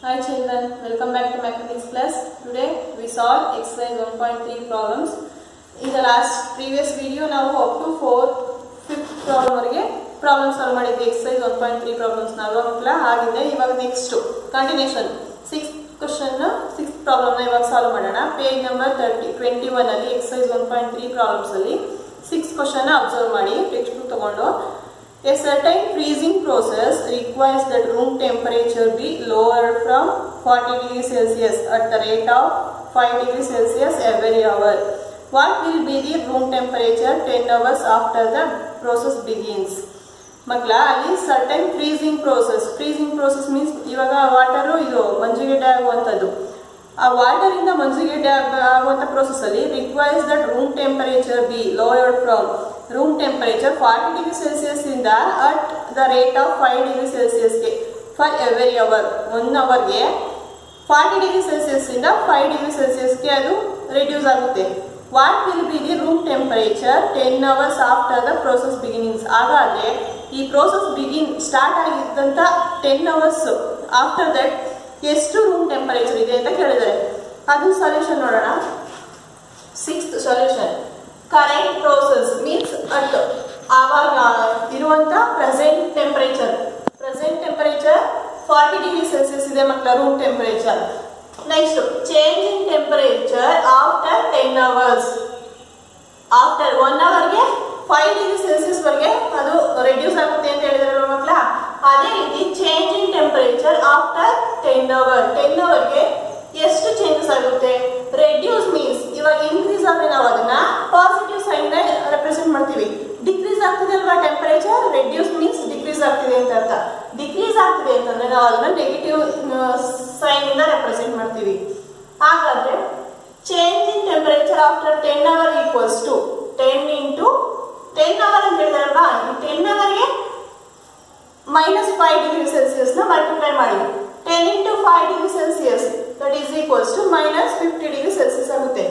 Hi children, welcome back to Mathematics Plus. Today we solved exercise 1.3 problems. In the previous video, now up to 5th problem solve ಮಾಡಿದ್ವಿ exercise 1.3 problems ನಾವು ಮಕ್ಕಳ ಆಗಿದೆ. ಇವಾಗ next continuation 6th question 6th problem ನ ಇವಾಗ solve ಮಾಡೋಣ. Page number 21 ಅಲ್ಲಿ exercise 1.3 problems ಅಲ್ಲಿ 6th question ನ observe ಮಾಡಿ textbook ತಗೊಂಡು a certain freezing process requires that room temperature be lowered from 40 degrees Celsius at the rate of 5 degrees Celsius every hour. What will be the room temperature 10 hours after the process begins? Magla, ali certain freezing process means ivaga water idu manjugedde aguvanthadu. A water in the manjugedde aguvanth process alli requires that room temperature be lowered from room temperature 40 degrees Celsius inda at the rate of 5 degrees Celsius for every hour. 1 hour ge 40 degrees Celsius inda 5 degrees Celsius ge adu reduce agutte. What will be the room temperature 10 hours after the process beginnings? Agade ee process start agidanta 10 hours after that ಎಷ್ಟು room temperature ಇದೆ ಅಂತ ಕೇಳಿದ್ದಾರೆ. ಅದು solution ನೋಡೋಣ. 6th solution. Current process means at ಆವಾಗ ಇರುವಂತ present temperature 40 degrees Celsius ಇದೆ ಮಕ್ಕಳ room temperature. Next, change in temperature after 10 hours. After 1 hour ಗೆ 5 degrees Celsius ವರೆಗೆ ಅದು ರೆಡ್ಯೂಸ್ ಆಗುತ್ತೆ ಅಂತ ಹೇಳಿದ್ರಲ್ಲ ಮಕ್ಕಳ. ಅದೇ ರೀತಿ change in temperature after 10 hour ಗೆ ಎಷ್ಟು ಚೇಂಜಸ್ ಆಗುತ್ತೆ? ರೆಡ್ಯೂಸ್ ಮೀನ್ಸ್ ಇವಾಗ ಇನ್ಕ್ರೀಸ್ ಆದ್ರೆ ನಾವು ಅದನ್ನ ಪಾಸಿಟಿವ್ ಸೈನ್ ನ ರೆಪ್ರೆಸೆಂಟ್ ಮಾಡ್ತೀವಿ. ಡಿಕ್ರೀಸ್ ಆಗ್ತಿದೆ ಅಲ್ವಾ ಟೆಂಪರೇಚರ್, ರೆಡ್ಯೂಸ್ ಮೀನ್ಸ್ ಡಿಕ್ರೀಸ್ ಆಗ್ತಿದೆ ಅಂತ ಅರ್ಥ. ಡಿಕ್ರೀಸ್ ಆಗ್ತಿದೆ ಅಂತಂದ್ರೆ ನಾವು ಅದನ್ನ ನೆಗೆಟಿವ್ ಸೈನ್ ಇಂದ ರೆಪ್ರೆಸೆಂಟ್ ಮಾಡ್ತೀವಿ. ಹಾಗಾದ್ರೆ change in temperature after 10 hour equals to 10 into 10 hour ಅಂತ ಹೇಳಿದಾರಲ್ವಾ, ಈ 10 hour ಗೆ -5 degrees Celsius ನ ಮಲ್ಟಿಪ್ಲೈ ಮಾಡಿ 10 into 5 degrees Celsius that is equals to -50 degrees Celsius ಆಗುತ್ತೆ.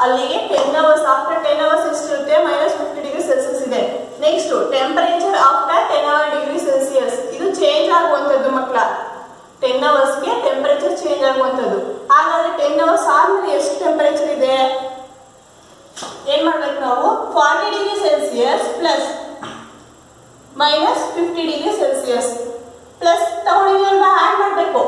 ಅಲ್ಲಿಗೆ 10 hours after 10 hours ಎಷ್ಟಿರುತ್ತೆ? -50 degrees Celsius ಇದೆ. Next temperature after 10 degrees Celsius ಇದು ಚೇಂಜ್ ಆಗುವಂತದ್ದು ಮಕ್ಕಳ. 10 hours ಗೆ ಟೆಂಪರೇಚರ್ ಚೇಂಜ್ ಆಗುವಂತದ್ದು. ಹಾಗಾದ್ರೆ 10 hours ಆದ್ಮೇಲೆ ಎಷ್ಟು ಟೆಂಪರೇಚರ್ ಇದೆ? ಏನ್ ಮಾಡ್ಬೇಕು ನಾವು? 40 degrees Celsius plus -50 degrees Celsius plus ತಗೊಂಡಿದ್ರಲ್ವಾ, ಆಡ್ ಮಾಡಬೇಕು.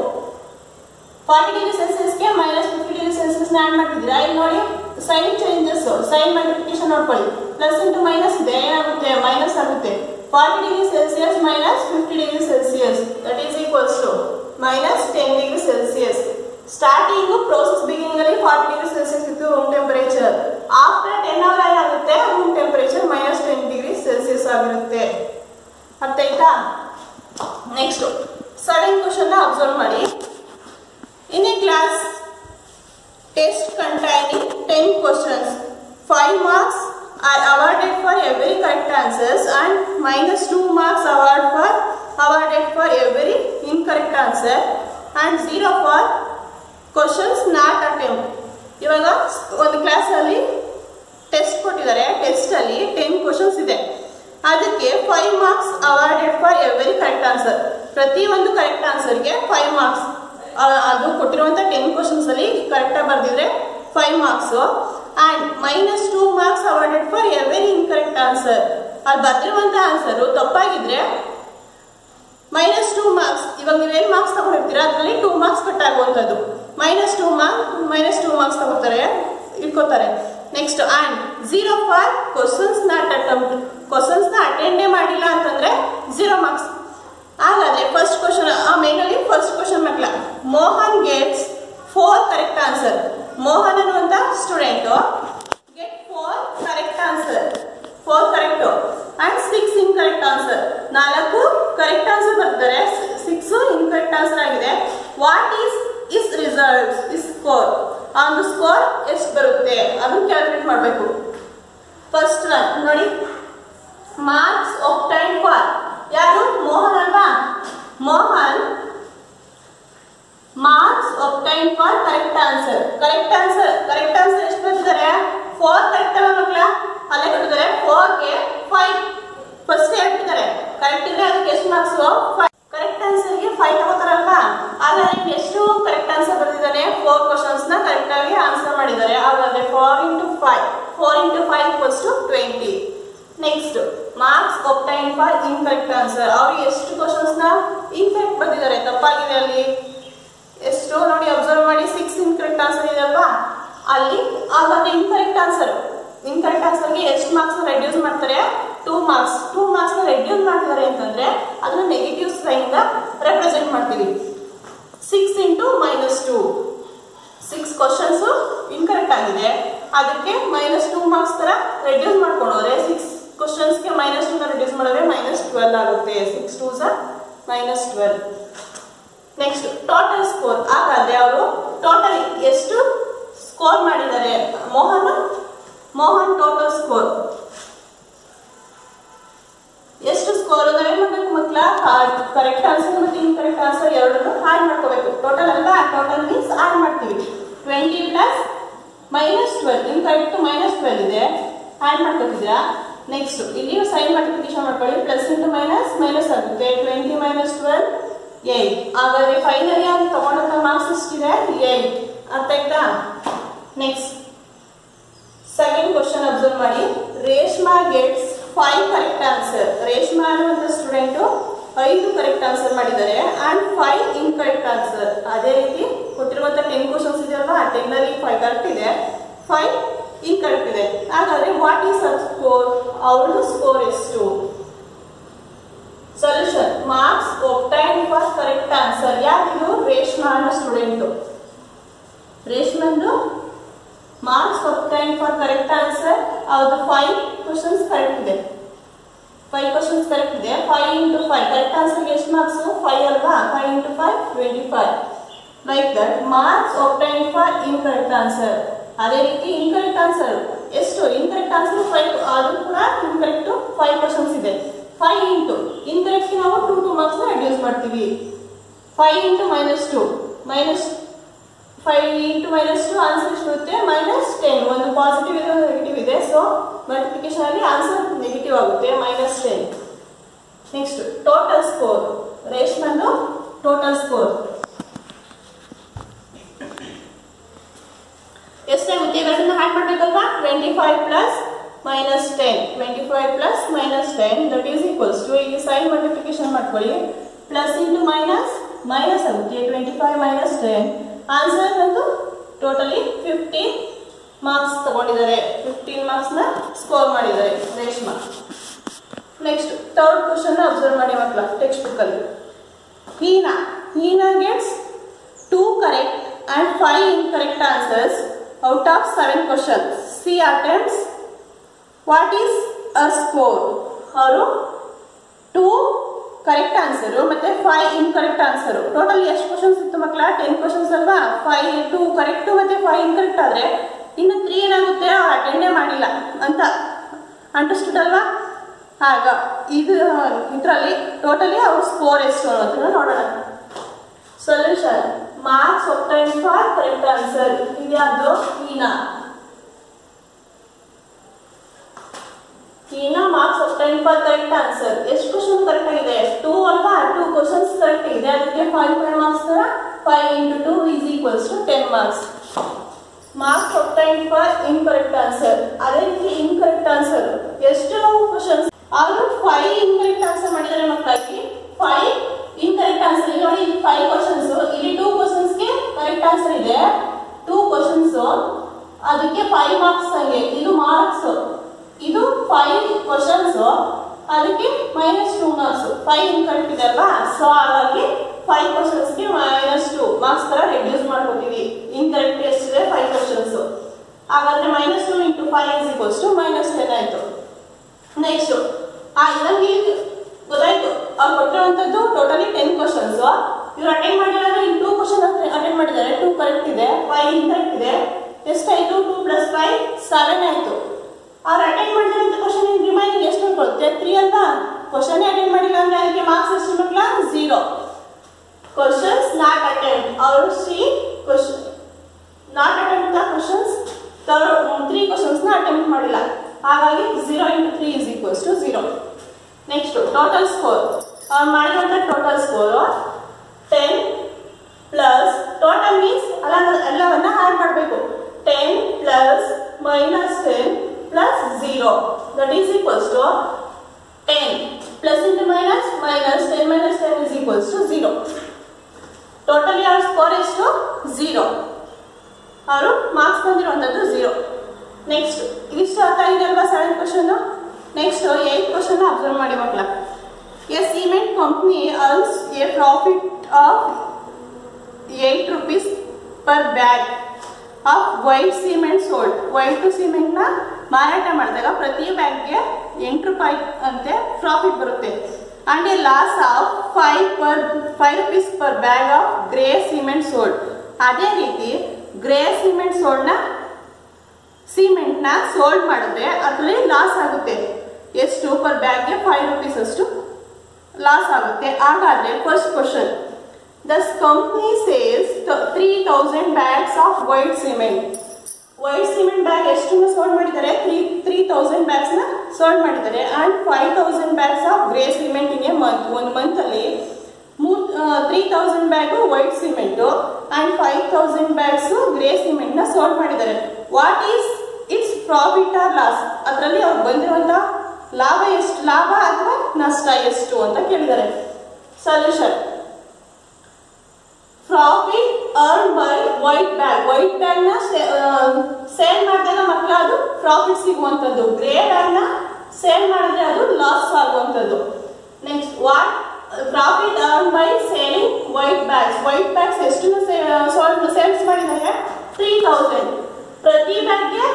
40 degrees Celsius ಗೆ -50 degrees Celsius ನ ಆಡ್ ಮಾಡ್ತಿದ್ದೀರಾ. ಇಲ್ಲಿ ನೋಡಿ ಸೈನ್ ಚೇಂಜಸ್, ಸೈನ್ ಮಲ್ಟಿಪ್ಲಿಕೇಶನ್ ನೋಡ್ಕೊಳ್ಳಿ. ಪ್ಲಸ್ ಇಂಟು ಮೈನಸ್ ಇದೆ, ಏನಾಗುತ್ತೆ? ಮೈನಸ್ ಆಗುತ್ತೆ. 40 degrees Celsius -50 degrees Celsius that is equals to -10 degrees Celsius. Starting process beginning ಅಲ್ಲಿ 40 degrees Celsius ಇತ್ತು ರೂಮ್ ಟೆಂಪರೇಚರ್. ಆಫ್ಟರ್ 10 hour ಏನಾಗುತ್ತೆ? ರೂಮ್ ಟೆಂಪರೇಚರ್ -10 degrees Celsius ಆಗಿರುತ್ತೆ. ಅರ್ಥ ಆಯ್ತಾ? ನೆಕ್ಸ್ಟ್ 7th ಕ್ವೆಶ್ಚನ್ ನ ಅಬ್ಸರ್ವ್ ಮಾಡಿ. In a class test containing 10 questions, 5 marks are awarded for every correct answers and -2 marks awarded for every incorrect answer and 0 for questions not attempted. ಇವಾಗ ಒಂದು class ಅಲ್ಲಿ test ಕೊಟ್ಟಿದ್ದಾರೆ. Test ಅಲ್ಲಿ 10 questions ಇದೆ. ಅದಕ್ಕೆ 5 marks awarded for every correct answer. ಪ್ರತಿ ಒಂದು correct answer ಗೆ 5 marks. ಅದು ಕೊಟ್ಟಿರುವಂತ 10 ಕ್ವೆಶ್ಚನ್ಸ್ ಅಲ್ಲಿ ಕರೆಕ್ಟ್ ಆಗಿ ಬರ್ದಿದ್ರೆ 5 marks and -2 marks awarded for every incorrect answer. ಅಲ್ಲಿ ಬರ್ದಿರುವಂತ ಆನ್ಸರ್ ತಪ್ಪಾಗಿದ್ರೆ -2 marks. ಇವಾಗ ನೀವೇನ್ ಮಾರ್ಕ್ಸ್ ತಗೊಂಡಿರ್ತೀರಾ ಅದರಲ್ಲಿ 2 marks ಕಟ್ ಆಗುವಂತದ್ದು. -2 marks ತಗೋತಾರೆ, ಇಟ್ಕೋತಾರೆ. Next and 0 for questions not attempted. Questions ನ ಅಟೆಂಡೇ ಮಾಡಿಲ್ಲ ಅಂತಂದ್ರೆ 0 marks. ಹಾಗಾದ್ರೆ ಫಸ್ಟ್ ಕ್ವೆಶ್ಚನ್, ಮೇನಲ್ಲಿ ಫಸ್ಟ್ ಕ್ವೆಶ್ಚನ್ ಮಕ್ಕಳ, Mohan gets 4 correct answer. Mohan ಅನ್ನುವಂತ student get 4 correct answer, 4 correct and 6 incorrect answer. 4 correct answer ಬರ್ತಾರೆ, 6 ಇನ್ಕರೆಕ್ಟ್ ಆನ್ಸರ್ ಆಗಿದೆ. What is is results, is score. ಆ ಒಂದು ಸ್ಕೋರ್ ಎಷ್ಟು ಬರುತ್ತೆ ಅದನ್ನು ಕ್ಯಾಲ್ಕುಲೇಟ್ ಮಾಡಬೇಕು. ಫಸ್ಟ್ ನೋಡಿ, ಮಾರ್ಕ್ಸ್ ಒಬ್ಟೈನ್ಡ್ ಫಾರ್ ಯಾರು? ಮೋಹನ್ ಅಲ್ವಾ? Mohan marks obtained for correct answer. Correct answer ಎಷ್ಟು ಬರ್ತಿದ್ದಾರೆ? 4 ಕರೆಕ್ಟ್ ಅಲ್ಲ ಮಕ್ಕಳ, ಅಲ್ಲೇ ಕೊಟ್ಟಿದ್ದಾರೆ 4 ಗೆ 5 ಫಸ್ಟ್ ಹೇಳ್ತಿದ್ದಾರೆ. ಕರೆಕ್ಟ್ ಇದ್ರೆ ಅದಕ್ಕೆ ಎಷ್ಟು ಮಾರ್ಕ್ಸ್? 5. ಕರೆಕ್ಟ್ ಆನ್ಸರ್ ಗೆ 5 ತಗೋತಾರಲ್ವಾ, ಹಾಗಾದ್ರೆ ಎಷ್ಟು 4 into 5 equals to 20. Next, marks obtained for incorrect answer. ಅವ್ರಿಗೆ ಎಷ್ಟು ಕ್ವಶನ್ಸ್ ನ ಇನ್ಕರೆಕ್ಟ್ ಬಂದಿದ್ದಾರೆ, ತಪ್ಪಾಗಿದೆ. ಅಲ್ಲಿ ಎಷ್ಟು ನೋಡಿ ಅಬ್ಸರ್ವ್ ಮಾಡಿ, 6 ಇನ್ಕರೆಕ್ಟ್ ಆನ್ಸರ್ ಇದೆ ಅಲ್ವಾ, ಅಲ್ಲಿ ಹಾಗಾದ್ರೆ ಇನ್ಕರೆಕ್ಟ್ ಆನ್ಸರ್ಗೆ ಎಷ್ಟು ಮಾರ್ಕ್ಸ್ ರೆಡ್ಯೂಸ್ ಮಾಡ್ತಾರೆ, 2 ಮಾರ್ಕ್ಸ್ ರೆಡ್ಯೂಸ್ ಮಾಡ್ತಿದ್ದಾರೆ ಅಂತಂದ್ರೆ ಅದನ್ನ ನೆಗೆಟಿವ್ ಸೈನ್ ಇಂದ ರೆಪ್ರೆಸೆಂಟ್ ಮಾಡ್ತೀವಿ. 6 into -2, 6 ಕ್ವಶನ್ಸ್ ಇನ್ಕರೆಕ್ಟ್ ಆಗಿದೆ, ಅದಕ್ಕೆ -2 ಮಾರ್ಕ್ಸ್ ತರ ರೆಡ್ಯೂಸ್ ಮಾಡ್ಕೊಂಡೋದ್ರೆ 6 ಕ್ವಶನ್ಸ್ ಗೆ -2 ನ ರೆಡ್ಯೂಸ್ ಮಾಡಿದ್ರೆ -12 ಆಗುತ್ತೆ. 6 2s are -12. Next total score. ಹಾಗಾದ್ರೆ ಅವರು ಟೋಟಲ್ ಎಷ್ಟು ಸ್ಕೋರ್ ಮಾಡಿದ್ದಾರೆ, ಮೋಹನ್ ಟೋಟಲ್ ಸ್ಕೋರ್ ಎಷ್ಟು ಸ್ಕೋರ್ ನಾವೇನ್ ಮಾಡಬೇಕು ಮಕ್ಕಳ, ಕರೆಕ್ಟ್ ಆನ್ಸರ್ ಮತ್ತೆ ಇನ್ಕರೆಕ್ಟ್ ಆನ್ಸರ್ ಎರಡನ್ನು ಆಡ್ ಮಾಡ್ಕೋಬೇಕು. ಟೋಟಲ್ ಅಲ್ವಾ, ಟೋಟಲ್ ಮೀನ್ಸ್ ಆಡ್ ಮಾಡ್ತೀವಿ. 20 ಪ್ಲಸ್ -12, ಇನ್ಕರೆಕ್ಟ್ -12 ಇದೆ, ಆಡ್ ಮಾಡ್ಕೊತಿದ್ದೀರಾ. ನೆಕ್ಸ್ಟ್ ಇಲ್ಲಿ ಸೈನ್ ಮಲ್ಟಿಪ್ಲಿಕೇಶನ್ ಮಾಡ್ಕೊಳ್ಳಿ, ಪ್ಲಸ್ ಇಂಟು ಮೈನಸ್ ಆಗುತ್ತೆ. 20 - 12 8. ಹಾಗಾದ್ರೆ ಫೈನಲಿ ಆಗಿ ತಗೊಂಡಂತ ಮಾರ್ಕ್ಸ್ ಎಷ್ಟಿದೆ, 8. ಅರ್ಥ ಆಯ್ತಾ? ನೆಕ್ಸ್ಟ್ ಸೆಕೆಂಡ್ ಕ್ವಶನ್ ಅಬ್ಸರ್ವ್ ಮಾಡಿ. Reshma gets 5 correct answer. Reshma ಅನ್ನುವಂತ ಸ್ಟೂಡೆಂಟ್ 5 ಕರೆಕ್ಟ್ ಆನ್ಸರ್ ಮಾಡಿದ್ದಾರೆ ಅಂಡ್ 5 ಇನ್ಕರೆಕ್ಟ್ ಆನ್ಸರ್. ಅದೇ ರೀತಿ ಕೊಟ್ಟಿರುವಂತ 10 ಕ್ವಶನ್ಸ್ ಇದೆ ಅಲ್ವಾ, 10 ನಲ್ಲಿ 5 ಕರೆಕ್ಟ್ ಇದೆ, 5 ಇನ್ಕರೆಕ್ಟ್ ಇದೆ. ಹಾಗಾದ್ರೆ ವಾಟ್ ಈಸ್ ಹರ್ ಸ್ಕೋರ್, ಅವಳ ಸ್ಕೋರ್ ಎಷ್ಟು? Solution, marks obtained for correct answer. ಯಾರಿದು, ರೇಷ್ಮಾ ಅನ್ನೋ ಸ್ಟೂಡೆಂಟ್. ರೇಷ್ಮಂದು marks obtained for correct answer ಅದು 5 ಕ್ವಶನ್ಸ್ ಕರೆಕ್ಟ್ ಇದೆ. 5 ಕ್ವಶನ್ಸ್ ಕರೆಕ್ಟ್ ಇದೆ. 5 into 5 ಕರೆಕ್ಟ್ ಆನ್ಸರ್ ಎಷ್ಟು ಮಾರ್ಕ್ಸ್, 5 ಅಲ್ವಾ, 5 into 5 25. Like that marks obtained for incorrect answer. ಅದೇ ರೀತಿ ಇನ್ಕರೆಕ್ಟ್ ಆನ್ಸರ್ ಎಷ್ಟು, ಇನ್ಕರೆಕ್ಟ್ ಆನ್ಸರ್ 5, ಅದು ಕೂಡ ಇನ್ಕರೆಕ್ಟ್ 5 ಕ್ವಶನ್ಸ್ ಇದೆ. 5 into ಇನ್ಕರೆಕ್ಟ್ ನಾವು 2 ಮಾರ್ಕ್ಸ್ ನ ರೆಡ್ಯೂಸ್ ಮಾಡ್ತೀವಿ. 5 into -2 5 into -2 ಆನ್ಸರ್ ಎಷ್ಟು ಬರುತ್ತೆ, -10. ಒಂದು ಪಾಸಿಟಿವ್ ಇದೆ, ಒಂದು ನೆಗೆಟಿವ್ ಇದೆ, ಸೊ ಮಲ್ಟಿಪ್ಲಿಕೇಶನ್ ಅಲ್ಲಿ ಆನ್ಸರ್ ನೆಗೆಟಿವ್ ಆಗುತ್ತೆ, -10. Next total score. ರೇಷ್ಮಂದು ಟೋಟಲ್ ಸ್ಕೋರ್ ಎಷ್ಟಾಗುತ್ತೆ, ಇವೆರಡನ್ನ ಆಡ್ ಮಾಡಬೇಕಲ್ವಾ. 25 plus -10, 25 plus -10 that is equals to, ಇಲ್ಲಿ ಸೈನ್ ಮಲ್ಟಿಪ್ಲಿಕೇಶನ್ ಮಾಡ್ಕೊಳ್ಳಿ, ಪ್ಲಸ್ ಇಂಟು ಮೈನಸ್ ಆಗುತ್ತೆ. 25 - 10 ಆನ್ಸರ್ ಒಂದು ಟೋಟಲಿ 15 ಮಾರ್ಕ್ಸ್ ತಗೊಂಡಿದ್ದಾರೆ. 15 ಮಾರ್ಕ್ಸ್ ನ ಸ್ಕೋರ್ ಮಾಡಿದ್ದಾರೆ Reshma. Next third question observe ಮಾಡಿ ಮಕ್ಕಳ, ಟೆಕ್ಸ್ಟ್ ಬುಕ್ ಅಲ್ಲಿ. ಹೀನಾ gets 2 correct and 5 incorrect answers out of 7 questions. She attempts. What is her score? ಅವರು 2 ಕರೆಕ್ಟ್ ಆನ್ಸರ್ ಮತ್ತೆ 5 ಇನ್ಕರೆಕ್ಟ್ ಆನ್ಸರ್. ಟೋಟಲ್ ಎಷ್ಟು ಕ್ವಶನ್ಸ್ ಇತ್ತು ಮಕ್ಕಳ, 10 ಕ್ವಶನ್ಸ್ ಅಲ್ವಾ. 2 ಕರೆಕ್ಟ್ ಮತ್ತೆ 5 ಇನ್ಕರೆಕ್ಟ್ ಆದ್ರೆ ಇನ್ನು 3 ಏನಾಗುತ್ತೆ, ಅವ್ರು ಅಟೆಂಡೇ ಮಾಡಿಲ್ಲ ಅಂತ ಅಂಡರ್ಸ್ಟುಡ್ ಅಲ್ವಾ. ಆಗ ಇದರಲ್ಲಿ ಟೋಟಲಿ ಅವ್ರ ಸ್ಕೋರ್ ಎಷ್ಟು ಅನ್ನೋದನ್ನ ನೋಡೋಣ. Solution, marks obtained for correct answer. ಇದ್ಯಾವುದು, Heena marks obtained for correct answer. ಎಷ್ಟು ಕ್ವಶನ್ ಕರೆಕ್ಟ್ ಆಗಿದೆ, 2 ಅಲ್ವಾ, 2 ಕ್ವಶನ್ಸ್ ಕರೆಕ್ಟ್ ಇದೆ, ಅದಕ್ಕೆ 5 ಮಾರ್ಕ್ಸ್ ತರ 5 into 2 is equals to 10 marks. Marks obtained for incorrect answer. ಅದೇ ರೀತಿ ಇನ್ಕರೆಕ್ಟ್ ಆನ್ಸರ್ ಎಷ್ಟು ಕ್ವಶನ್ಸ್, ಅವರು 5 ಇನ್ಕರೆಕ್ಟ್ ಆನ್ಸರ್ ಮಾಡಿದ್ದಾರೆ ಮಕ್ಕಳಾಗಿ. 5 ಇನ್ಕರೆಕ್ಟ್ ಆನ್ಸರ್ ಇಲ್ಲಿ ನೋಡಿ, 5 ಕ್ವಶನ್ಸ್, ಇಲ್ಲಿ 2 ಕ್ವಶನ್ಸ್ ಗೆ ಕರೆಕ್ಟ್ ಆನ್ಸರ್ ಇದೆ, 2 ಕ್ವಶನ್ಸ್, ಅದಕ್ಕೆ 5 ಮಾರ್ಕ್ಸ್. ಹಂಗೆ ಇದು ಮಾರ್ಕ್ಸ್, ಇದು 5 ಕ್ವಶನ್ಸ್, ಅದಕ್ಕೆ -2 ಮಾರ್ಕ್ಸ್. 5 ಇನ್ಕರೆಕ್ಟ್ ಇದೆ ಅಲ್ವಾ, ಸೊ ಹಾಗಾಗಿ 5 ಕ್ವಶನ್ಸ್ ಗೆ -2 ಮಾರ್ಕ್ಸ್ ತರ ರೆಡ್ಯೂಸ್ ಮಾಡ್ಕೊತೀವಿ. ಇನ್ಕರೆಕ್ಟ್ ಎಷ್ಟಿದೆ, 5 ಕ್ವಶನ್ಸ್. ಹಾಗಾದ್ರೆ -2 into 5 is equals to -10 ಆಯ್ತು. ನೆಕ್ಸ್ಟ್ ಇದಂಗೆ ಗೊತ್ತಾಯ್ತು, ಅವ್ರು ಕೊಟ್ಟಿರುವಂತದ್ದು ಟೋಟಲಿ 10 ಕ್ವಶನ್ಸ್. ಇವ್ರು ಅಟೆಂಡ್ ಮಾಡಿದ್ರೆ ಇಲ್ಲಿ 2 ಕ್ವಶನ್ ಅಟೆಂಡ್ ಮಾಡಿದ್ದಾರೆ, 2 ಕರೆಕ್ಟ್ ಇದೆ, 5 ಇನ್ಕರೆಕ್ಟ್ ಇದೆ. ಎಷ್ಟಾಯ್ತು, 2 + 5 7 ಆಯ್ತು. ಅವ್ರು ಅಟೆಂಡ್ ಮಾಡಿದಂತ ಕ್ವಶನ್ ರಿಮೈನಿಂಗ್ ಎಷ್ಟು ಉಳ್ಕೊಳ್ಳುತ್ತೆ, 3 ಅಲ್ವಾ. ಕ್ವಶನ್ ಅಟೆಂಡ್ ಮಾಡಿಲ್ಲ ಅಂದ್ರೆ ಅದಕ್ಕೆ ಮಾರ್ಕ್ಸ್ ಎಷ್ಟು ಮಕ್ಕಳ, 0. ಕ್ವಶನ್ಸ್ ನಾಟ್ ಅಟೆಂಡ್, ಅವರು 3 question not attend the questions, 3 questions ನ ಅಟೆಂಪ್ಟ್ ಮಾಡಿಲ್ಲ, ಹಾಗಾಗಿ 0 into 3 is equals to 0. Next total score. ಅವ್ರು ಮಾಡಿರುವಂತ total score 10 plus total means ಎಲ್ಲವನ್ನ ಆಡ್ ಮಾಡಬೇಕು. 10 plus -10 0. That is equals to 10. Plus into minus, minus 10 minus 10 is equals to 0. Totally our score is to 0. Our marks ಬಂದಿರುವಂತದ್ದು 0. Next, ಇದಿಷ್ಟು ಅರ್ಥ ಆಗಿದೆ ಅಲ್ವಾ 7th question. Next 8th question observe ಮಾಡಿ ಮಕ್ಕಳ. A cement company earns a profit of 8 rupees per bag of white cement sold. White cement ನ ಮಾರಾಟ ಮಾಡಿದಾಗ ಪ್ರತಿ ಬ್ಯಾಗ್ಗೆ 8 ರೂಪಾಯಿ ಅಂತೆ ಪ್ರಾಫಿಟ್ ಬರುತ್ತೆ. And a loss of 5 rupees per bag of grey cement sold. ಅದೇ ರೀತಿ ಗ್ರೇ ಸಿಮೆಂಟ್ ಸಿಮೆಂಟ್ನ ಸೋಲ್ಡ್ ಮಾಡಿದ್ರೆ ಅದರಲ್ಲಿ ಲಾಸ್ ಆಗುತ್ತೆ. ಎಷ್ಟು? ಪರ್ ಬ್ಯಾಗ್ಗೆ 5 ರೂಪೀಸ್ ಅಷ್ಟು ಲಾಸ್ ಆಗುತ್ತೆ. ಹಾಗಾದ್ರೆ first question, thus company sales 3000 bags of white cement. White cement bag ಎಷ್ಟು ಸೋಲ್ಡ್ ಮಾಡಿದ್ದಾರೆ? 3000 ಬ್ಯಾಗ್ಸ್ ನ ಸೋಲ್ಡ್ ಮಾಡಿದ್ದಾರೆ. And 5000 bags of grey cement in a month. ಒಂದು ಮಂತ್ ಅಲ್ಲಿ 3000 bag white cement and 5000 bags grey cement ನ sold ಮಾಡಿದ್ದಾರೆ. What is its profit or loss? ಅದರಲ್ಲಿ ಅವ್ರಿಗೆ ಬಂದಿರುವಂತ ಲಾಭ ಎಷ್ಟು, ಲಾಭ ಅಥವಾ ನಷ್ಟ ಎಷ್ಟು ಅಂತ ಕೇಳಿದ್ದಾರೆ. Solution, profit earn by white bag. White bag ನ ಸೇಲ್ ಮಾಡಿದಾಗ ಮಕ್ಕಳ ಅದು ಪ್ರಾಫಿಟ್ ಸಿಗುವಂತದ್ದು. ಗ್ರೇ ಬ್ಯಾಗ್ ನ ಸೇಲ್ ಮಾಡಿದ್ರೆ ಅದು ಲಾಸ್ ಆಗುವಂತದ್ದು. Next, what profit earn by selling white bags. White bags ಎಷ್ಟು ಸೇಲ್ಸ್ ಮಾಡಿದ್ದಾರೆ? 3000. ಪ್ರತಿ ಬ್ಯಾಗ್ಗೆ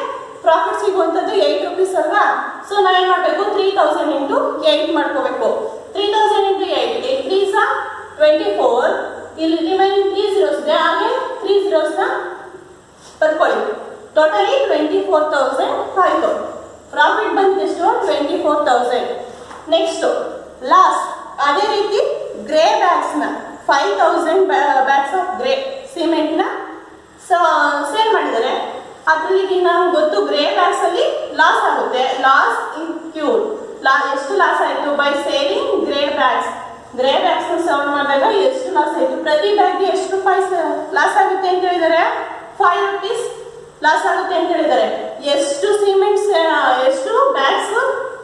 ಪ್ರಾಫಿಟ್ ಸಿಗುವಂತದ್ದು 8 ರೂಪೀಸ್ ಅಲ್ವಾ? ಸೊ ನಾವೇನ್ ಮಾಡಬೇಕು? 3000 ಇಂಟು 8 ಮಾಡ್ಕೋಬೇಕು. 3000 ಇಂಟು 8, 8 3s 24. ಇಲ್ಲಿ ರಿಮೈನಿಂಗ್ 3 zeros ಇದೆ, ಹಾಗೆ 3 zeros ನ ಬರ್ಕೊಳ್ಳಿ. ಟೋಟಲಿ 24,000 ಆಯ್ತು. ಪ್ರಾಫಿಟ್ ಬಂದಿದೆಷ್ಟು? 24,000. Next loss. ಅದೇ ರೀತಿ ಗ್ರೇ ಬ್ಯಾಗ್ಸ್ ನ 5000 ಬ್ಯಾಗ್ಸ್ ಆಫ್ ಗ್ರೇ ಸಿಮೆಂಟ್ ನ ಸೇಲ್ ಮಾಡಿದ್ದಾರೆ. ಅದರಲ್ಲಿ ನಮ್ಗೆ ಗೊತ್ತು ಗ್ರೇ ಬ್ಯಾಗ್ಸ್ ಅಲ್ಲಿ ಲಾಸ್ ಆಗುತ್ತೆ. ಲಾಸ್ ಇನ್ಕ್ಲೂಡ್ ಎಷ್ಟು ಲಾಸ್ ಆಯ್ತು? By selling grey bags. Grey bags sale ಮಾಡಿದಾಗ ಎಷ್ಟು ಲಾಸ್ ಆಯ್ತು? ಪ್ರತಿ ಬ್ಯಾಗ್ಗೆ ಎಷ್ಟು ರೂಪಾಯಿ ಲಾಸ್ ಆಗುತ್ತೆ ಅಂತ ಹೇಳಿದ್ದಾರೆ? 5 ರೂಪೀಸ್ ಲಾಸ್ ಆಗುತ್ತೆ ಅಂತ ಹೇಳಿದ್ದಾರೆ. ಎಷ್ಟು ಸಿಮೆಂಟ್ ಎಷ್ಟು ಬ್ಯಾಗ್ಸ್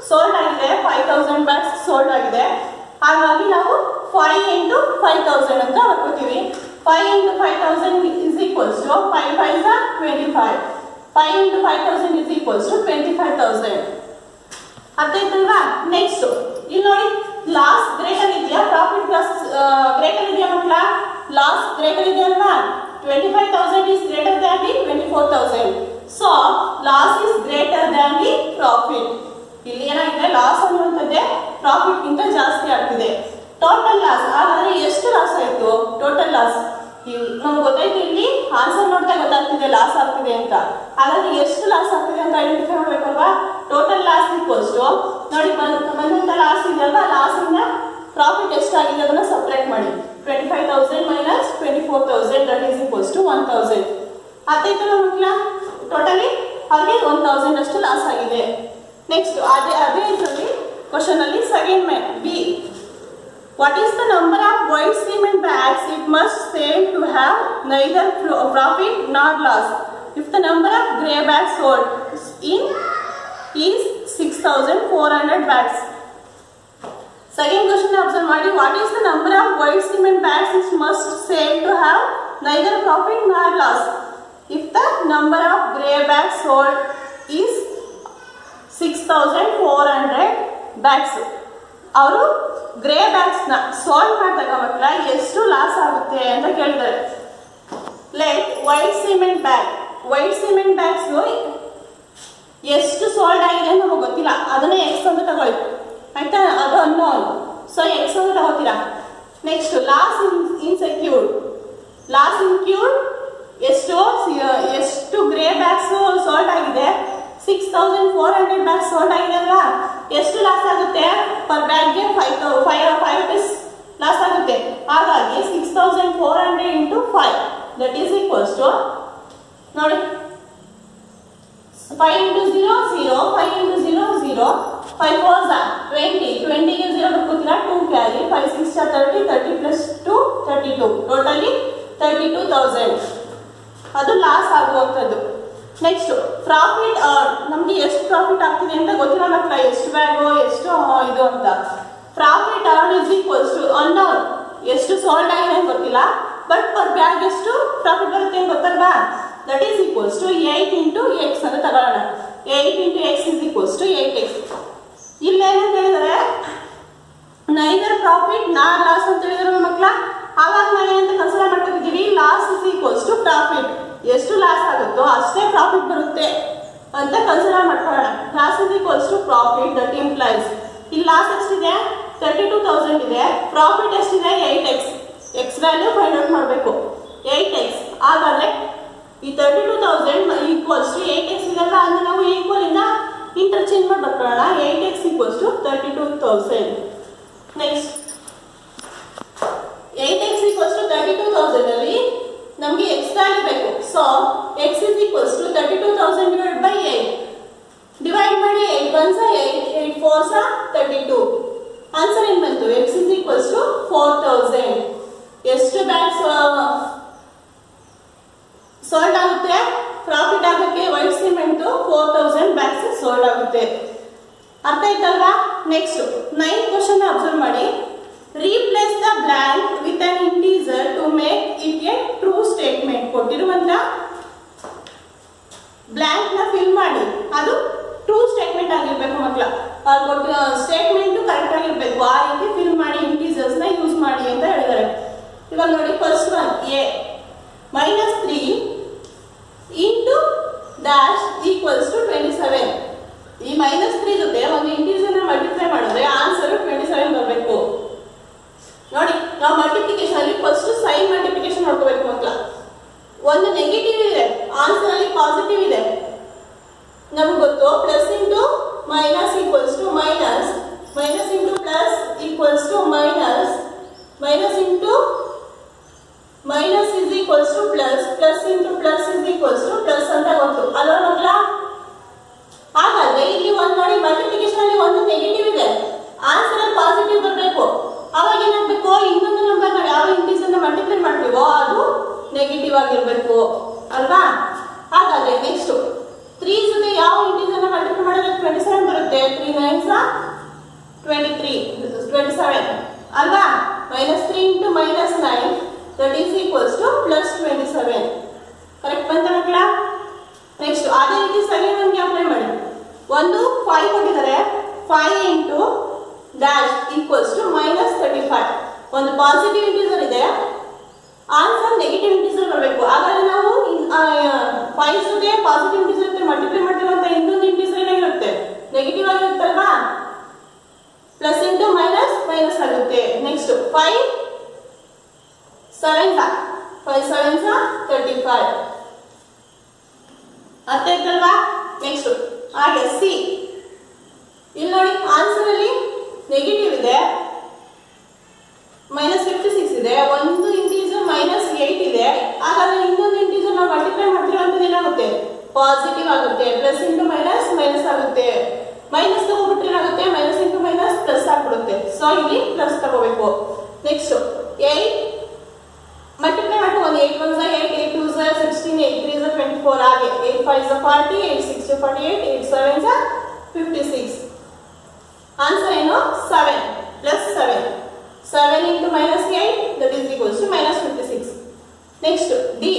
ಸೋಲ್ಡ್ ಆಗಿದೆ? 5000 ಬ್ಯಾಗ್ಸ್ ಸೋಲ್ಡ್ ಆಗಿದೆ. ಹಾಗಾಗಿ ನಾವು 5 into 5000 ಅಂತ ಬರ್ಕೋತೀವಿ. 5 into 5000 is equals to 5 5s are 25. 5 into 5000 is equals to 25,000. ಅರ್ಥ ಆಯ್ತಲ್ವಾ? ನೆಕ್ಸ್ಟ್ ಇಲ್ಲಿ ನೋಡಿ, ಲಾಸ್ ಗ್ರೇಟರ್ ಇದೆಯಾ ಪ್ರಾಫಿಟ್ ಗ್ರೇಟರ್ ಇದೆಯಾ ಮಕ್ಕಳ? ಲಾಸ್ ಗ್ರೇಟರ್ ಇದೆ ಅಲ್ವಾ? 25,000 is greater than the 24,000. So loss is greater than the profit. ಇಲ್ಲಿ ಏನಾಗಿದೆ? ಲಾಸ್ ಅನ್ನುವಂಥದ್ದೇ ಪ್ರಾಫಿಟ್ ಗಿಂತ ಜಾಸ್ತಿ ಆಗ್ತಿದೆ. Total loss. ಹಾಗಾದ್ರೆ ಎಷ್ಟು ಲಾಸ್ ಆಯ್ತು? ಟೋಟಲ್ ಲಾಸ್ ನಮ್ಗೆ ಗೊತ್ತಾಯ್ತು. ಇಲ್ಲಿ ಆನ್ಸರ್ ನೋಡಿದಾಗ ಗೊತ್ತಾಗ್ತಿದೆ ಲಾಸ್ ಆಗ್ತಿದೆ ಅಂತ. ಹಾಗಾದ್ರೆ ಎಷ್ಟು ಲಾಸ್ ಆಗ್ತಿದೆ ಅಂತ ಐಡೆಂಟಿಫೈ ಮಾಡ್ಬೇಕಲ್ವಾ? ಟೋಟಲ್ ಲಾಸ್ ಈಕ್ವಲ್ಸ್ ಟು ನೋಡಿ ಬಂದಂತ ಲಾಸ್ ಇದೆಯಲ್ವಾ, ಲಾಸ್ ಇಂದ ಪ್ರಾಫಿಟ್ ಎಷ್ಟಾಗಿದೆ ಅದನ್ನ ಸಪ್ರೇಟ್ ಮಾಡಿ. 25,000 minus 24,000 that is equals to 1,000. ಅದಾಯ್ತಲ್ಲ ಮಕ್ಕಳ? ಟೋಟಲಿ ಅವ್ರಿಗೆ 1,000 ಅಷ್ಟು ಲಾಸ್ ಆಗಿದೆ. ನೆಕ್ಸ್ಟ್ ಅದೇ ಇದರಲ್ಲಿ ಕ್ವಶನ್ ಅಲ್ಲಿ second B, what is the number of white cement bags it must sell to have neither profit nor loss? If the number of grey bags sold in is 6,400 bags. Second question observe ಮಾಡಿ, what is the number of white cement bags it must sell to have neither profit nor loss? If the number of grey bags sold is 6,400 bags. ಅವರು grey bags ನ sold ಮಾಡಿದಾಗ ಮಕ್ಕಳ ಎಷ್ಟು loss ಆಗುತ್ತೆ ಅಂತ ಕೇಳಿದ್ದಾರೆ. Like white cement bags ಎಷ್ಟು sold ಆಗಿದೆ ಅಂತ ನಮಗೆ ಗೊತ್ತಿಲ್ಲ. ಅದನ್ನೇ ಎಕ್ಸ್ ಅಂತ ತಗೊಳ್ಳಿ ಆಯ್ತಾ? ಅದು ಅನ್ನೋನ್. ಸೊ ಎಕ್ಸ್ ಅಂತ ತಗೋತೀರಾ. ನೆಕ್ಸ್ಟ್ ಲಾಸ್ ಇನ್ಕ್ಲೂಡ್ ಎಷ್ಟು ಗ್ರೇ ಬ್ಯಾಗ್ಸ್ ಸೋಲ್ಡ್ ಆಗಿದೆ? 6,400 ಬ್ಯಾಗ್ಸ್ ಸೋಲ್ಡ್ ಆಗಿದೆ ಅಲ್ವಾ? ಎಷ್ಟು ಲಾಸ್ ಆಗುತ್ತೆ? ಪರ್ ಬ್ಯಾಗ್ಗೆ 5 rupees ಲಾಸ್ ಆಗುತ್ತೆ. ಹಾಗಾಗಿ 6,400 into 5 that is equals to ನೋಡಿ 5 into 0 0, 5 into 0 0, 5 4s are 20, 20 ಗೆ 0 ಬರ್ಕೋತೀರಾ, 2 ಕ್ಯಾರಿ, 5 6 are 30, 30 plus 2 32, ಟೋಟಲಿ 32,000 ಅದು ಲಾಸ್ ಆಗುವಂಥದ್ದು. ನೆಕ್ಸ್ಟ್ ಪ್ರಾಫಿಟ್ ನಮಗೆ ಎಷ್ಟು ಪ್ರಾಫಿಟ್ ಆಗ್ತಿದೆ ಅಂತ ಗೊತ್ತಿಲ್ಲ ಮಕ್ಕಳ, ಎಷ್ಟು ಬ್ಯಾಗು ಎಷ್ಟು ಇದು ಅಂತ. Profit earn is equals to unknown, ಎಷ್ಟು ಸೋಲ್ಡ್ ಆಗಿದೆ ಅಂತ ಗೊತ್ತಿಲ್ಲ, ಬಟ್ ಪರ್ ಬ್ಯಾಗ್ ಎಷ್ಟು ಪ್ರಾಫಿಟ್ ಬರುತ್ತೆ ಅಂತ ಗೊತ್ತಲ್ವಾ. That is equals to 8 into x ಅಂತ ತಗೊಳ್ಳೋಣ. 8 into x is equals to 8x. ಇಲ್ಲೇನಂತ ಹೇಳಿದರೆ ನೈದರ್ ಪ್ರಾಫಿಟ್ ನಾರ್ ಲಾಸ್ ಅಂತ ಹೇಳಿದ್ರೆ ಮಕ್ಕಳ, ಆವಾಗ ನಾವೇನಂತ ಕನ್ಸಿಡರ್ ಮಾಡ್ಕೊತಿದ್ದೀವಿ, loss is equals to profit. ಎಷ್ಟು ಲಾಸ್ ಆಗುತ್ತೋ ಅಷ್ಟೇ ಪ್ರಾಫಿಟ್ ಬರುತ್ತೆ ಅಂತ ಕನ್ಸಿಡರ್ ಮಾಡ್ಕೊಳ್ಳೋಣ. Loss is equals to profit, that implies ಇಲ್ಲಿ ಲಾಸ್ ಎಷ್ಟಿದೆ 32,000 ಇದೆ, ಪ್ರಾಫಿಟ್ ಎಷ್ಟಿದೆ 8x. X value find out ಮಾಡಬೇಕು 8x. ಹಾಗಾದ್ರೆ ಈ 32,000 ಈಕ್ವಲ್ಸ್ ಟು 8x ಇದೆಲ್ಲ ಅಂದ್ರೆ ನಾವು ಈಕ್ವಲ್ ಇಂದ ಇಂಟರ್ಚೇಂಜ್ ಮಾಡಿ ಬರ್ಕೊಳ್ಳೋಣ. 8x equals to 32,000. Next 8x equals to 32,000 ಅಲ್ಲಿ ನಮಗೆ x ವ್ಯಾಲ್ಯೂ ಬೇಕು. So x is equals to 32,000 divide by 8. Divide ಮಾಡಿ 8 1s 8, 8 4s 32. ಆನ್ಸರ್ ಏನು ಬಂತು? x is equals to 4,000. ಎಷ್ಟು ಬ್ಯಾಗ್ಸ್ ಸೋಲ್ಡ್ ಆಗುತ್ತೆ? ಪ್ರಾಫಿಟ್ ಆಗೋಕ್ಕೆ ವೈಟ್ ಸಿಮೆಂಟ್ 4,000 ಬ್ಯಾಗ್ಸ್ ಸೋಲ್ಡ್ ಆಗುತ್ತೆ. ಅರ್ಥ ಆಯ್ತಲ್ವಾ? ನೆಕ್ಸ್ಟ್ 9th ಕ್ವಶನ್ ಅಬ್ಸರ್ವ್ ಮಾಡಿ. Replace the blank with an integer to make it a true statement. ಕೊಟ್ಟಿರುವಂತ ಬ್ಲಾಂಕ್ ನ ಫಿಲ್ ಮಾಡಿ, ಅದು ಟ್ರೂ ಸ್ಟೇಟ್ಮೆಂಟ್ ಆಗಿರ್ಬೇಕು ಮಕ್ಕಳ. ಸ್ಟೇಟ್ಮೆಂಟ್ ಕರೆಕ್ಟ್ ಆಗಿರ್ಬೇಕು, ಆ ರೀತಿ ಫಿಲ್ ಮಾಡಿ ಇಂಟೀಜರ್ಸ್ ನ ಯೂಸ್ ಮಾಡಿ ಅಂತ ಹೇಳಿದ್ದಾರೆ. ಇವಾಗ ನೋಡಿ first one a -3 into dash equals to 27. ಈ -3 ಜೊತೆ ಒಂದು ಇಂಟೀಜರ್ ನ ಮಲ್ಟಿಪ್ಲೈ ಮಾಡಿದ್ರೆ ಆನ್ಸರ್ 27 ಬರಬೇಕು. ನೋಡಿ ನಾವು ಮಲ್ಟಿಪ್ಲಿಕೇಶನ್ ಅಲ್ಲಿ ಫಸ್ಟ್ ಸೈನ್ ಮಲ್ಟಿಪ್ಲಿಕೇಶನ್ ನೋಡ್ಕೋಬೇಕು ಮಕ್ಕಳ. ಒಂದು ನೆಗೆಟಿವ್ ಇದೆ, ಆನ್ಸರ್ ಅಲ್ಲಿ ಪಾಸಿಟಿವ್ ಇದೆ. ನಮ್ಗೆ ಗೊತ್ತು plus into minus equals to minus, minus into plus equals to minus, minus into minus is equals to plus, plus into plus is equals to plus ಅಂತ ಗೊತ್ತು ಅಲ್ವಾ ಮಕ್ಕಳ. ಹಾಗಾದ್ರೆ ಇಲ್ಲಿ ಒಂದು ನೋಡಿ ಮಲ್ಟಿಪ್ಲಿಕೇಶನ್ ಅಲ್ಲಿ ಒಂದು ನೆಗೆಟಿವ್ ಇದೆ, ಆನ್ಸರ್ ಅಲ್ಲಿ ಪಾಸಿಟಿವ್ ಬರಬೇಕು. ಅವಾಗ ಏನಾಗಬೇಕು, ಇನ್ನೊಂದು ನಂಬರ್ ನಾವು ಯಾವ ಇಂಟೀಜರ್ ನ ಮಲ್ಟಿಪ್ಲೈ ಮಾಡ್ತೀವೋ ಅದು ನೆಗೆಟಿವ್ ಆಗಿರ್ಬೇಕು ಅಲ್ವಾ. ಹಾಗಾದ್ರೆ ನೆಕ್ಸ್ಟ್ 3 ಜೊತೆ ಯಾವ ಇಂಟೀಜರ್ ನ ಮಲ್ಟಿಪ್ಲೈ ಮಾಡಿದ್ರೆ 27 ಬರುತ್ತೆ. 3 9s 23, 27 ಅಲ್ವಾ. -3 into -9 that is equals to plus 27. Correct ಬಂತ ಮಕ್ಕಳ. ನೆಕ್ಸ್ಟ್ ಅದೇ ರೀತಿ ಸೆಕೆಂಡ್ ಒನ್ಗೆ ಅಪ್ಲೈ ಮಾಡಿ. ಒಂದು 5 ಕೊಟ್ಟಿದ್ದಾರೆ, 5 ಇಂಟು ಡ್ಯಾಶ್ ಈಕ್ವಲ್ಸ್ ಟು -35. ಒಂದು ಪಾಸಿಟಿವ್ ಇಂಟೀಜರ್ ಇದೆ, ಆನ್ಸರ್ ನೆಗೆಟಿವ್ ಇಂಟೀಜರ್ ಬರಬೇಕು. ಹಾಗಾದ್ರೆ ನಾವು 5 ಜೊತೆ ಪಾಸಿಟಿವ್ ಇಂಟೀಜರ್ ಜೊತೆ ಮಲ್ಟಿಪ್ಲೈ ಮಾಡ್ತೀವಂತ ಇನ್ನೊಂದು ಇಂಟೀಜರ್ ಏನಾಗಿರುತ್ತೆ ನೆಗೆಟಿವ್ ಆಗಿರುತ್ತಲ್ವಾ. ಪ್ಲಸ್ ಇಂಟು ಮೈನಸ್ ಮೈನಸ್ ಆಗುತ್ತೆ. Next 5 7s 35. ಅರ್ಥ ಆಯ್ತಲ್ವಾ. ನೆಕ್ಸ್ಟ್ ಹಾಗೆ ಸಿ ಇಲ್ಲಿ ನೋಡಿ ಆನ್ಸರ್ ಅಲ್ಲಿ ನೆಗೆಟಿವ್ ಇದೆ, -56 ಇದೆ, ಒಂದು ಇಂಟೀಜರ್ -8 ಇದೆ. ಹಾಗಾದ್ರೆ ಇನ್ನೊಂದು ಇಂಟೀಜರ್ ನಾವು ಮಲ್ಟಿಪ್ಲೈ ಮಾಡ್ತಿರೋಂಥದ್ದು ಏನಾಗುತ್ತೆ ಪಾಸಿಟಿವ್ ಆಗುತ್ತೆ. ಪ್ಲಸ್ ಇಂಟು ಮೈನಸ್ ಮೈನಸ್ ಆಗುತ್ತೆ, ಮೈನಸ್ ತಗೋಬಿಟ್ರೆ ಏನಾಗುತ್ತೆ ಮೈನಸ್ ಇಂಟು ಮೈನಸ್ ಪ್ಲಸ್ ಆಗ್ಬಿಡುತ್ತೆ. ಸೊ ಇಲ್ಲಿ ಪ್ಲಸ್ ತಗೋಬೇಕು. ನೆಕ್ಸ್ಟ್ 8 ಮಲ್ಟಿಪ್ಲೈ ಮಾಡ್ಕೊ, ಒಂದು 8 1s 8, 8 2s 16, 8 3s 24 ಹಾಗೆ 8 5s 40, 8 6s 48, 8 7s 56. ಆನ್ಸರ್ ಏನು 7 plus 7. 7 into -8 that is equals to -56. Next D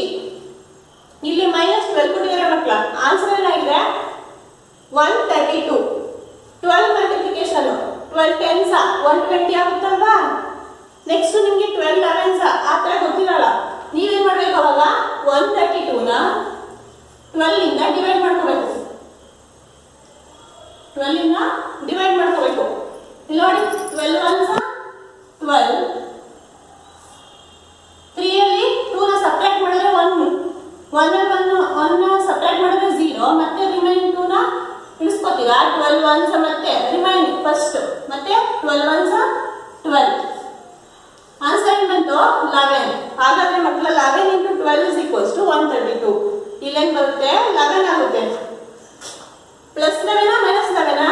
ಇಲ್ಲಿ -12 ಕೊಟ್ಟಿದ್ದಾರೆ ಮಕ್ಕಳ. ಆನ್ಸರ್ ಏನಾಗಿದೆ 132. 12 ಮಲ್ಟಿಪ್ಲಿಕೇಶನ್ 12 10s 120 ಆಗುತ್ತಲ್ವಾ. ನೆಕ್ಸ್ಟ್ ನಿಮಗೆ 12 11s ಆ ತರ ಗೊತ್ತಿರಲ್ಲ, ನೀವೇನ್ ಮಾಡ್ಬೇಕು ಅವಾಗ 132 ನ 12 ಇಂದ ಡಿವೈಡ್ ಮಾಡ್ಕೋಬೇಕು. 12 ಇಂದ ಡಿವೈಡ್ ಮಾಡ್ಕೋಬೇಕು. ಇಲ್ಲಿ ನೋಡಿ 12 1s 12, 3 ಅಲ್ಲಿ 2 ನ ಸಬ್ಟ್ರಾಕ್ಟ್ ಮಾಡಿದ್ರೆ 1, 1 ಸಬ್ಟ್ರಾಕ್ಟ್ ಮಾಡಿದ್ರೆ 0, ಮತ್ತೆ ರಿಮೈನಿಂಗ್ 2 ನ ಇಳಿಸ್ಕೊತೀರಾ. 12 1s ಮತ್ತೆ ರಿಮೈನಿಂಗ್ ಫಸ್ಟ್, ಮತ್ತೆ 12 1s 12. ಆನ್ಸರ್ ಬಂತು 11. ಹಾಗಾದ್ರೆ ಮಕ್ಕಳ 11 ಇಂಟು 12 ಇಸ್ ಈಕ್ವಲ್ಸ್ ಟು 132. ಇಲ್ಲೇನು ಬರುತ್ತೆ 11 ಆಗುತ್ತೆ. ಪ್ಲಸ್ 11 ಮೈನಸ್ 11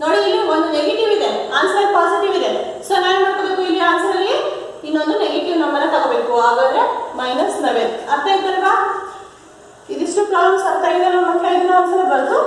ನೋಡಿ, ಇಲ್ಲಿ ಒಂದು ನೆಗೆಟಿವ್ ಇದೆ, ಆನ್ಸರ್ ಪಾಸಿಟಿವ್ ಇದೆ. ಸೊ ನಾವೇನ್ ಮಾಡ್ಕೋಬೇಕು, ಇಲ್ಲಿ ಆನ್ಸರ್ ಅಲ್ಲಿ ಇನ್ನೊಂದು ನೆಗೆಟಿವ್ ನಂಬರ್ ತಗೋಬೇಕು. ಹಾಗಾದ್ರೆ -11. ಅರ್ಥ ಆಯ್ತಲ್ವಾ. ಇದಿಷ್ಟು ಪ್ರಾಬ್ಲಮ್ಸ್ ಅರ್ಥ ಆಗಿದೆ ನಮ್ಮ ಮಕ್ಕಳಿಗೆ ಒಂದ್ಸಲ ಬರೆದು